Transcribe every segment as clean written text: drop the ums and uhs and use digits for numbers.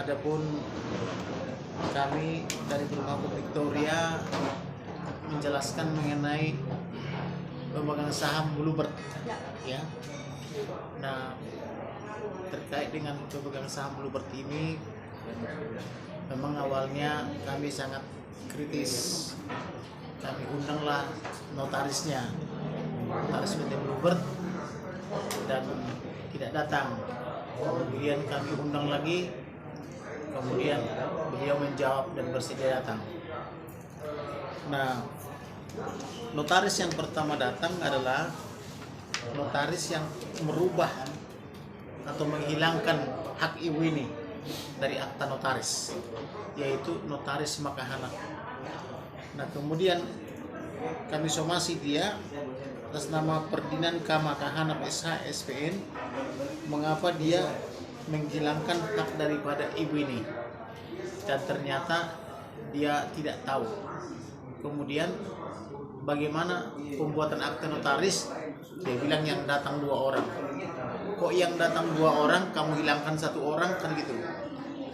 Adapun kami dari Perumahan Victoria menjelaskan mengenai pemegang saham Bluebird, ya. Nah, terkait dengan pemegang saham Bluebird ini, memang awalnya kami sangat kritis. Kami undanglah notaris PT Bluebird, dan tidak datang. Kemudian kami undang lagi, kemudian beliau menjawab dan bersedia datang. Nah, notaris yang pertama datang adalah notaris yang merubah atau menghilangkan hak ibu ini dari akta notaris, yaitu notaris Makahana. Nah, kemudian kami somasi dia atas nama Perdinan K. Makahana SH SPN, mengapa dia menghilangkan hak daripada ibu ini, dan ternyata dia tidak tahu. Kemudian bagaimana pembuatan akta notaris, dia bilang yang datang 2 orang. Kok yang datang 2 orang kamu hilangkan 1 orang, kan gitu.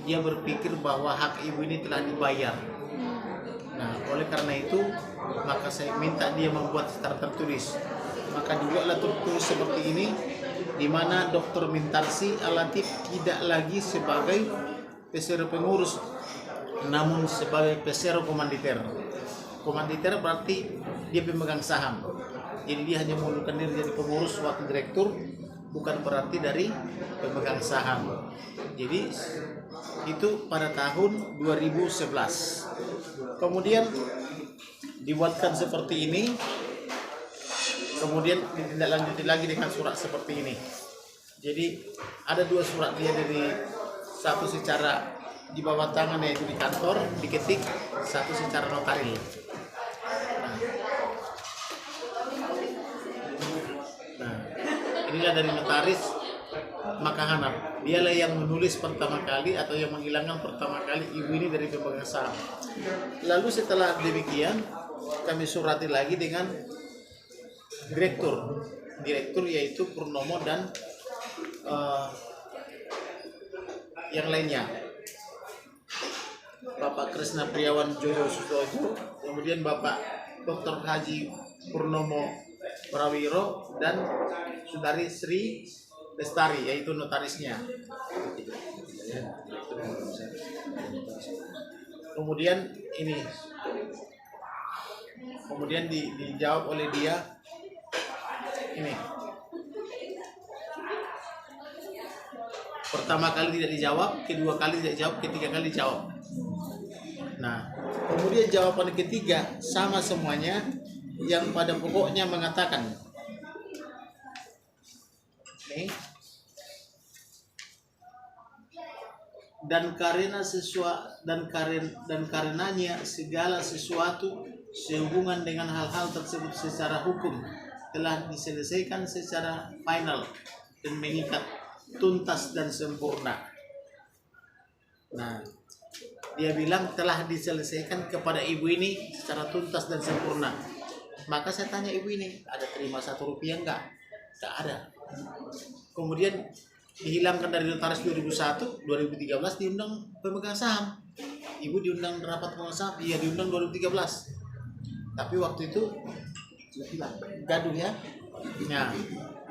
Dia berpikir bahwa hak ibu ini telah dibayar. Nah, oleh karena itu maka saya minta dia membuat secara tertulis. Maka dibuatlah tertulis seperti ini, di mana Dr. Mintarsi Alatif tidak lagi sebagai pesero pengurus, namun sebagai pesero komanditer. Komanditer berarti dia pemegang saham. Jadi dia hanya mengundurkan diri jadi pengurus waktu direktur, bukan berarti dari pemegang saham. Jadi itu pada tahun 2011. Kemudian dibuatkan seperti ini, kemudian ditindaklanjuti lagi dengan surat seperti ini. Jadi ada 2 surat dia, dari satu secara di bawah tangan yaitu di kantor diketik, satu secara notaril. Nah, inilah dari notaris Makahana. Dialah yang menulis pertama kali atau yang menghilangkan pertama kali ibu ini dari pemegang saham. Lalu setelah demikian kami surati lagi dengan direktur yaitu Purnomo dan yang lainnya, Bapak Krisna Priawan Joyo Sutojo, kemudian Bapak Dr. Haji Purnomo Prawiro, dan Saudari Sri Lestari, yaitu notarisnya. Kemudian ini, kemudian dijawab oleh dia ini. Pertama kali tidak dijawab, kedua kali tidak dijawab, ketiga kali dijawab. Nah, kemudian jawaban ketiga sama semuanya, yang pada pokoknya mengatakan nih, dan karenanya segala sesuatu sehubungan dengan hal-hal tersebut secara hukum telah diselesaikan secara final dan mengikat, tuntas dan sempurna. Nah, dia bilang telah diselesaikan kepada ibu ini secara tuntas dan sempurna. Maka saya tanya ibu ini, ada terima 1 rupiah enggak? Enggak ada. Kemudian dihilangkan dari notaris 2001, 2013 diundang pemegang saham. Ibu diundang rapat pemegang saham, iya diundang 2013. Tapi waktu itu gaduh ya. Nah,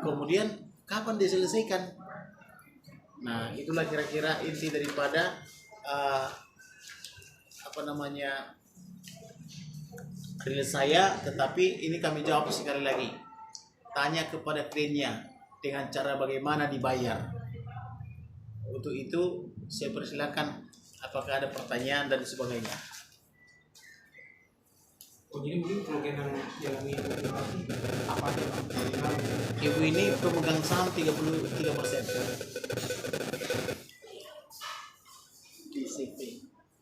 kemudian kapan diselesaikan? Nah, itulah kira-kira inti daripada rilis saya. Tetapi ini kami jawab sekali lagi, tanya kepada kliennya dengan cara bagaimana dibayar. Untuk itu saya persilakan apakah ada pertanyaan dan sebagainya. Oh, jadi mungkin kemungkinan yang ini apa aja? Ibu ini pemegang saham 33%.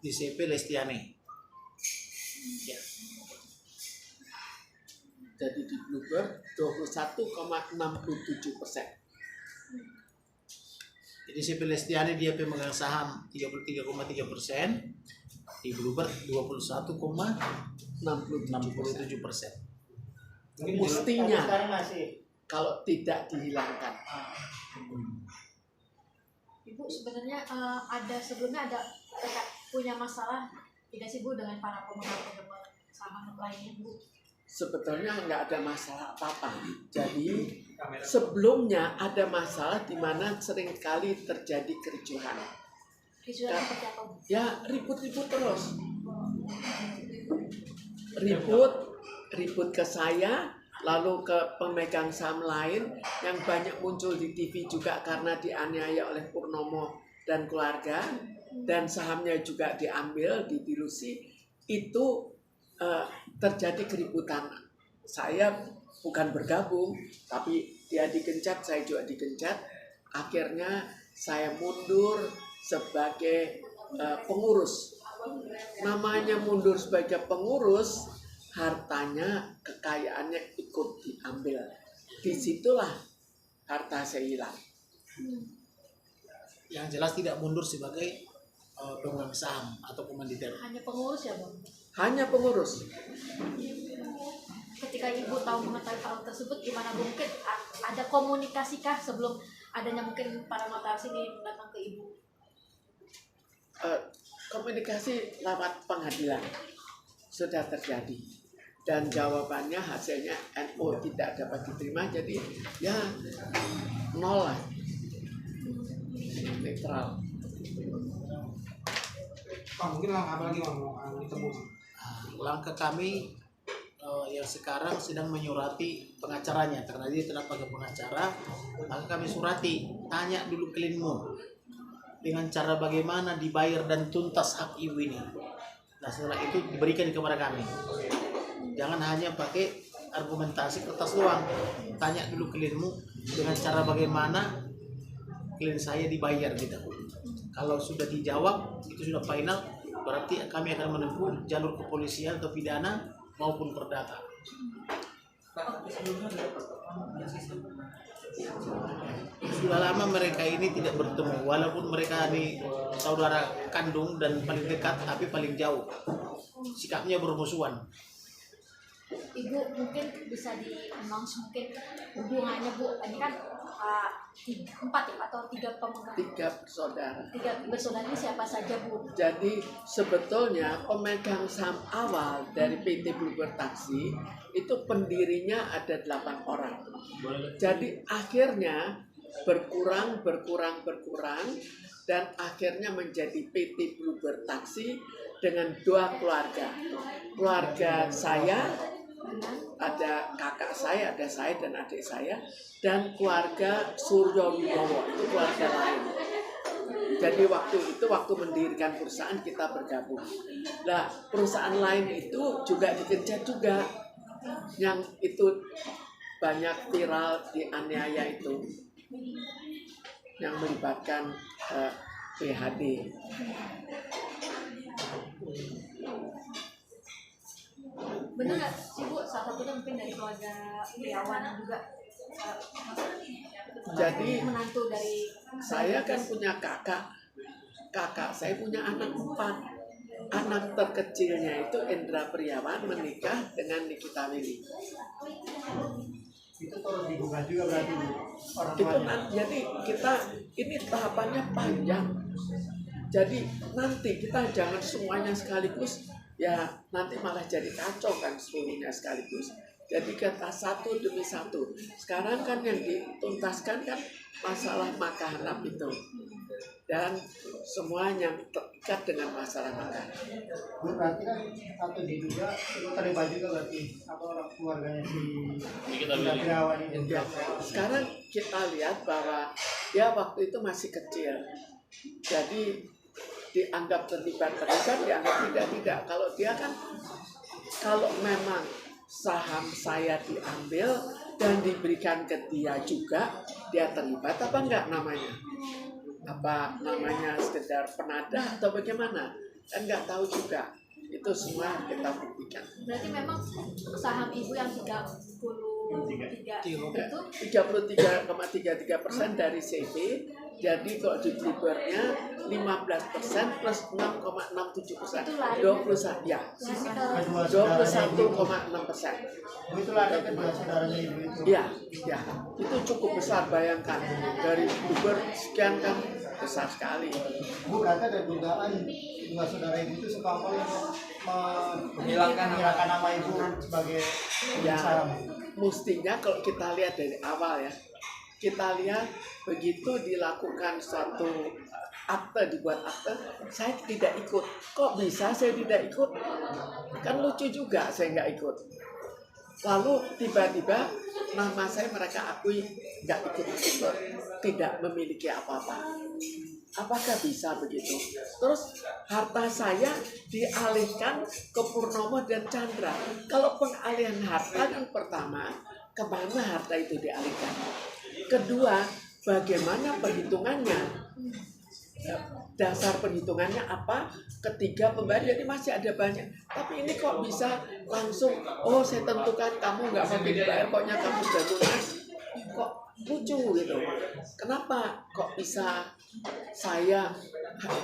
Di CP Lestiani. Ya. Jadi di Bluebird 21,67%. Jadi CP Lestiani dia pemegang saham 33,3%, di Bluebird 21,67%. 67%. 67%. Mungkin Mestinya Sekarang masih. kalau tidak dihilangkan. Ibu sebenarnya sebelumnya ada punya masalah tidak sih Bu dengan para pemegang saham lainnya Bu? Sebetulnya nggak ada masalah apa-apa. Jadi kamera. sebelumnya ada masalah di mana seringkali terjadi kericuhan. Visual seperti apa Bu? Ya ribut-ribut terus. Ribut ke saya, lalu ke pemegang saham lain yang banyak muncul di TV juga karena dianiaya oleh Purnomo dan keluarga, dan sahamnya juga diambil, didilusi. Itu terjadi keributan. Saya bukan bergabung, tapi dia digencat, saya juga digencat. Akhirnya saya mundur sebagai pengurus. Namanya mundur sebagai pengurus, hartanya, kekayaannya ikut diambil. Disitulah harta saya hilang. Yang jelas tidak mundur sebagai pemegang saham atau komanditer. Hanya pengurus ya Bang? Hanya pengurus. Ketika Ibu tahu mengetahui hal tersebut, gimana Bu? Mungkin ada komunikasikah sebelum adanya mungkin para notaris ini datang ke Ibu? Komunikasi lewat pengadilan sudah terjadi, dan jawabannya hasilnya NO tidak dapat diterima, jadi ya nol lah, netral. Pak, mungkin apa lagi Bang mau ditemui? Langkah kami yang sekarang sedang menyurati pengacaranya, karena dia tidak pakai pengacara, maka kami surati, tanya dulu klinmu dengan cara bagaimana dibayar dan tuntas hak ibu ini. Nah setelah itu diberikan kepada kami. Jangan hanya pakai argumentasi kertas doang, tanya dulu klinmu dengan cara bagaimana klien saya dibayar gitu. Kalau sudah dijawab, itu sudah final, berarti kami akan menempuh jalur kepolisian atau pidana maupun perdata. Sudah lama mereka ini tidak bertemu, walaupun mereka ini saudara kandung dan paling dekat, tapi paling jauh. Sikapnya bermusuhan. Ibu mungkin bisa di-announce mungkin hubungannya Bu, ini kan 4 ya atau 3 pemegang? 3 bersaudara. 3 bersaudara ini siapa saja Bu? Jadi sebetulnya pemegang saham awal dari PT Bluebird Taxi itu pendirinya ada 8 orang. Jadi akhirnya berkurang dan akhirnya menjadi PT Bluebird Taxi dengan 2 keluarga. Keluarga saya, ada kakak saya, ada saya dan adik saya, dan keluarga Suryo Wibowo, itu keluarga lain. Jadi waktu mendirikan perusahaan kita bergabung. Nah, perusahaan lain itu juga digencat juga, yang itu banyak viral dianiaya itu, yang melibatkan PHD. Benar nggak sih Bu, salah satunya mungkin dari keluarga Triawan juga? Jadi menantu dari saya kan punya kakak saya punya anak 4. Anak terkecilnya itu Endra Priawan menikah dengan Nikita Willy. Itu terus dibuka juga berarti orang Itu tuanya. jadi kita ini tahapannya panjang. Jadi nanti kita jangan semuanya sekaligus, ya nanti malah jadi kacau kan seluruhnya sekaligus. Jadi kita satu demi satu. Sekarang kan yang dituntaskan kan masalah makanan itu, dan semuanya terikat dengan masalah makanan. Berarti kan atau diduga itu terlibat juga berarti apa orang keluarganya si Triawan ini. Ya, sekarang kita lihat bahwa dia waktu itu masih kecil, jadi dianggap terlibat, dianggap tidak. Kalau dia kan, kalau memang saham saya diambil dan diberikan ke dia juga, dia terlibat apa enggak namanya? Apa namanya sekedar penadah atau bagaimana? Kan enggak tahu juga. Itu semua kita buktikan. berarti memang saham Ibu yang 33 itu 33,33% dari CV Jadi kalau di Bluebird-nya 15% plus 6,67%. Itu lari. 21 ya. Lari ke 21,6%. Itu lari kedua saudaranya ibu itu. Iya, ya. Itu cukup besar, bayangkan. Dari Bluebird sekian kan besar sekali. Bu, berarti ada dugaan dua saudara ibu itu sekongkol untuk Menghilangkan nama ibu sebagai Ya, saham. mestinya kalau kita lihat dari awal ya, kita lihat begitu dilakukan suatu akte, dibuat akte, saya tidak ikut. Kok bisa saya tidak ikut? Kan lucu juga saya nggak ikut. Lalu tiba-tiba nama saya mereka akui nggak ikut, tidak memiliki apa-apa. Apakah bisa begitu? Terus harta saya dialihkan ke Purnomo dan Chandra. Kalau pengalihan harta kan pertama, kemana harta itu dialihkan? Kedua, bagaimana perhitungannya? Dasar perhitungannya apa? Ketiga, pemberian. Jadi masih ada banyak. Tapi ini kok bisa langsung, oh saya tentukan kamu nggak pakai dibayar, pokoknya kamu sudah lunas. Kok lucu gitu? Kenapa kok bisa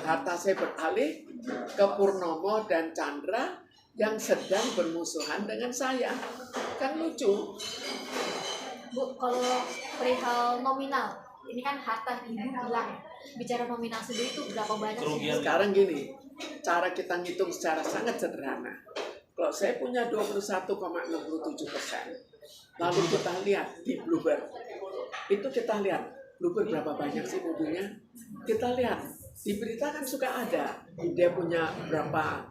harta saya beralih ke Purnomo dan Chandra yang sedang bermusuhan dengan saya? Kan lucu. Bu, kalau perihal nominal, ini kan harta ibu bilang, bicara nominal sendiri itu berapa banyak sih? Sekarang gini, cara kita ngitung secara sangat sederhana. Kalau saya punya 21,67%, lalu kita lihat di Bluebird, itu kita lihat Bluebird berapa banyak sih mobilnya? Kita lihat di berita kan suka ada dia punya berapa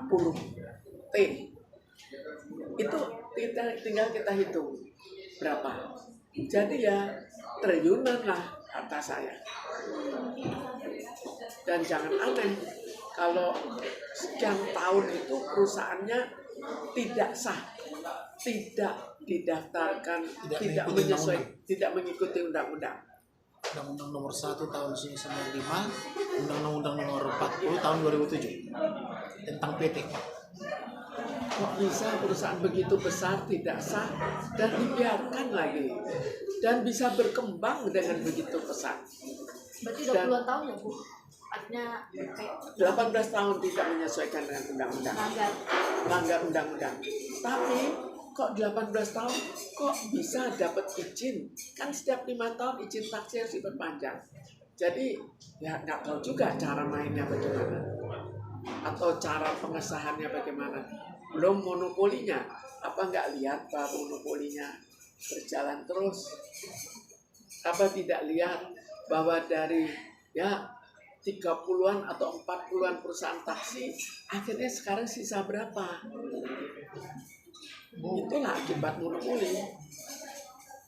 puluh T. Itu tinggal kita hitung berapa. Jadi ya triliunan lah harta saya. Dan jangan aneh kalau sekian tahun itu perusahaannya tidak sah, tidak didaftarkan, tidak mengikuti undang-undang. Undang-Undang nomor 1 tahun 1995, Undang-Undang nomor 40 tahun 2007 tentang PT. Kok bisa perusahaan begitu besar tidak sah dan dibiarkan lagi dan bisa berkembang dengan begitu pesat? Berarti udah puluhan tahun ya Bu? Artinya kayak 18 tahun tidak menyesuaikan dengan undang-undang, melanggar undang-undang. Tapi kok 18 tahun kok bisa dapat izin? Kan setiap 5 tahun izin taksi harus diperpanjang. Jadi ya nggak tahu juga cara mainnya bagaimana atau cara pengesahannya bagaimana. Belum monopolinya, apa nggak lihat bahwa monopolinya berjalan terus? Apa tidak lihat bahwa dari ya 30-an atau 40-an perusahaan taksi akhirnya sekarang sisa berapa? Itulah akibat monopoli.